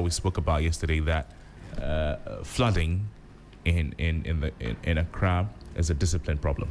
we spoke about yesterday that flooding in Accra is a discipline problem.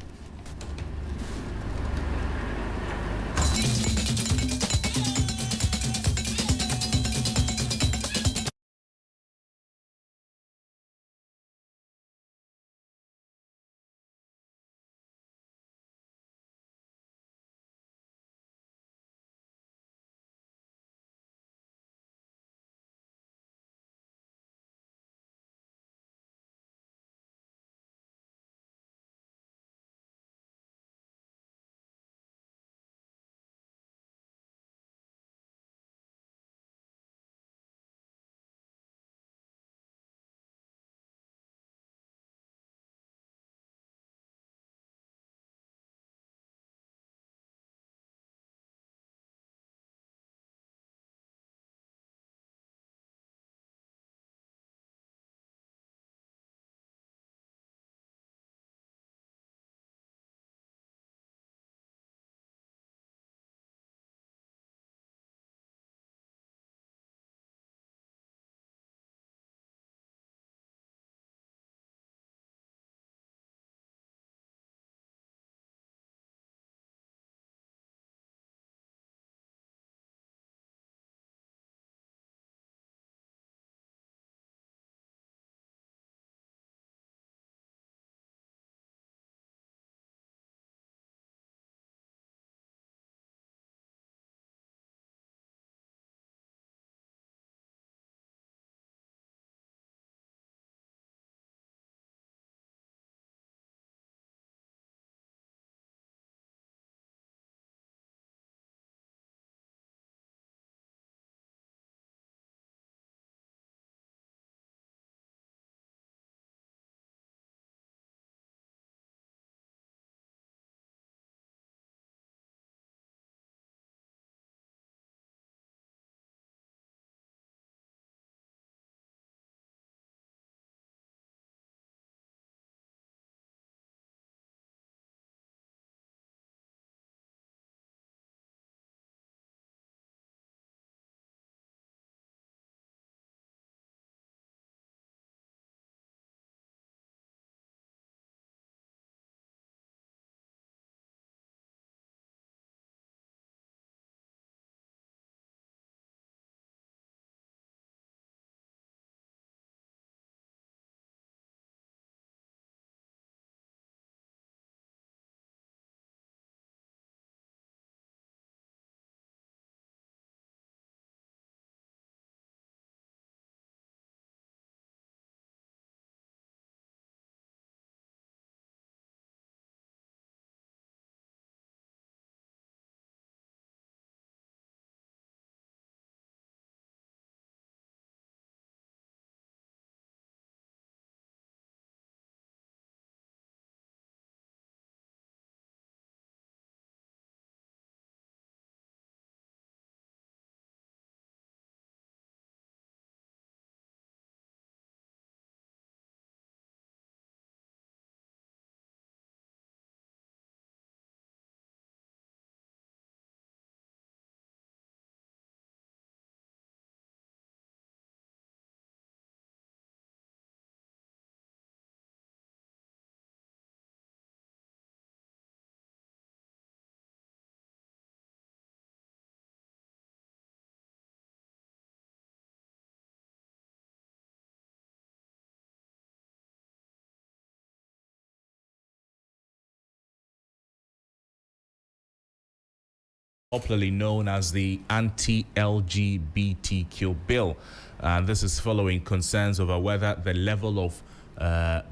Popularly known as the anti-LGBTQ bill. And this is following concerns over whether the level of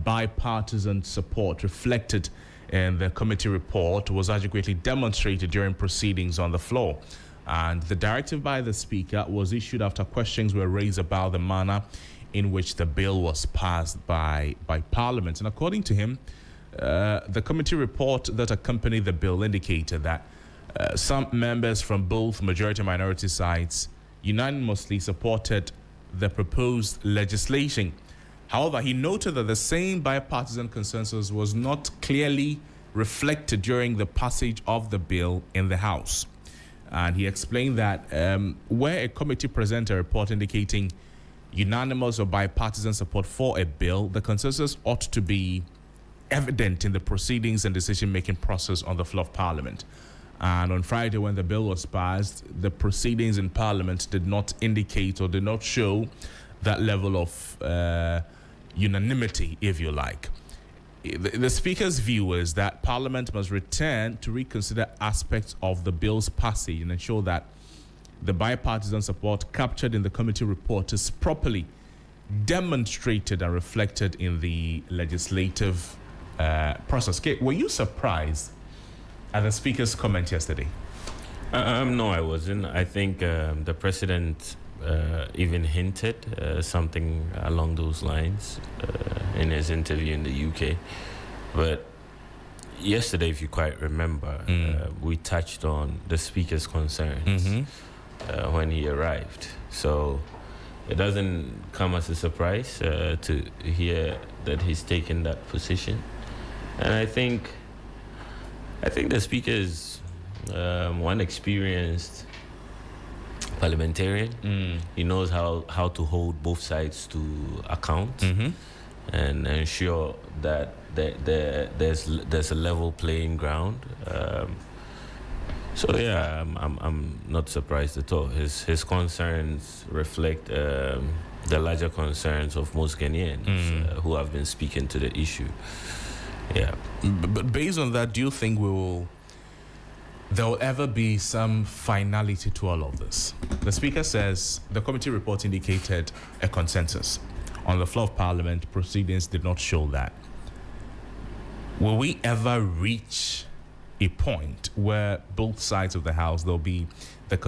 bipartisan support reflected in the committee report was adequately demonstrated during proceedings on the floor. And the directive by the Speaker was issued after questions were raised about the manner in which the bill was passed by Parliament. And according to him, the committee report that accompanied the bill indicated that some members from both majority and minority sides unanimously supported the proposed legislation. However, he noted that the same bipartisan consensus was not clearly reflected during the passage of the bill in the House. And he explained that where a committee presented a report indicating unanimous or bipartisan support for a bill, the consensus ought to be evident in the proceedings and decision-making process on the floor of Parliament. And on Friday, when the bill was passed, the proceedings in Parliament did not indicate or did not show that level of unanimity, if you like. The Speaker's view is that Parliament must return to reconsider aspects of the bill's passage and ensure that the bipartisan support captured in the committee report is properly demonstrated and reflected in the legislative process. Kate, were you surprised at the Speaker's comment yesterday? No, I wasn't. I think the President even hinted something along those lines in his interview in the UK. But yesterday, if you quite remember, we touched on the Speaker's concerns when he arrived. So it doesn't come as a surprise to hear that he's taken that position. And I think the Speaker is one experienced parliamentarian. He knows how to hold both sides to account and ensure that there's a level playing ground. So yeah, I'm not surprised at all. His concerns reflect the larger concerns of most Ghanaians who have been speaking to the issue. Yeah. But based on that, do you think there will ever be some finality to all of this? The Speaker says the committee report indicated a consensus. On the floor of Parliament, proceedings did not show that. Will we ever reach a point where both sides of the House, there'll be the